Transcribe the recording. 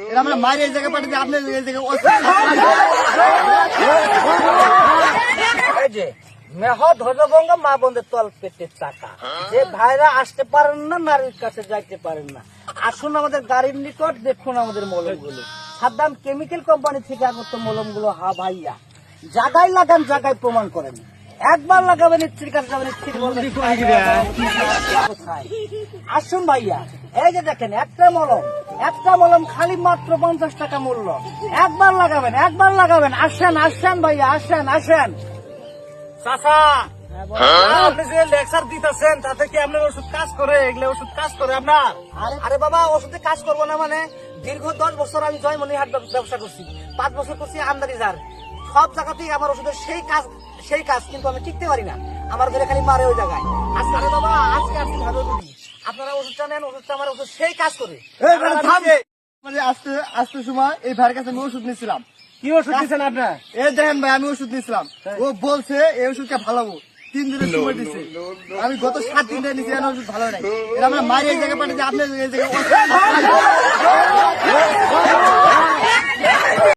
এটা আমরা মারি এই জায়গায় পাঠিয়ে আপনি এই জায়গায় এই যে মেহ ধ্বজভঙ্গ মা বোনদের তল পেটের চাকা, যে ভাইরা আসতে পারেন না, নারীর কাছে যাইতে পারেন না, আসুন আমাদের গাড়ির নিকট, দেখুন আমাদের মলমগুলো। সাদ্দাম কেমিক্যাল কোম্পানি থেকে আগত মলমগুলো। হা ভাইয়া, জায়গায় লাগান, জায়গায় প্রমাণ করেন। একবার লাগাবেন, স্ত্রীর কাছে যাবেন, স্ত্রী বলবেন কোথায়। আসুন ভাইয়া, এই যে দেখেন একটা মলম খালি মাত্র 50 টাকা মূল্য। একবার লাগাবেন। আসেন ভাইয়া, আসেন। চাচা, আপনি যে লেকচার দিতেছেন তাতে কি আপনার ওষুধ কাজ করে? এগুলো ওষুধ কাজ করে আপনার? আরে বাবা, ওষুধে কাজ করবো না মানে? দীর্ঘ 10 বছর আমি জয়মনিহাট ব্যবসা করছি, 5 বছর করছি আমদানিজার। সব জায়গাতেই আমার ওষুধের সেই কাজ, কিন্তু আমি টিকতে পারি না। আমার ঘরে খালি মারে ওই জায়গায়। আরে বাবা, আজকে ভাবে বলি, আপনারা ওষুধটা নেন, ওষুধটা আমার ওষুধ সেই কাজ করে। আসতে সময় এই ভাইয়ের কাছে আমি ওষুধ নিয়েছিলাম। কি ওষুধ দিচ্ছেন আপনার? এই দেখেন ভাই, আমি ওষুধ নিয়েছিলাম। ও বলছে এই ওষুধটা ভালো, 3 দিনের সময় দিচ্ছে। আমি গত 7 দিন ধরে নিয়েছি, ওষুধ ভালো নাই। এটা আমরা মারি এই জায়গায় পাঠিয়ে আপনি এই জায়গায়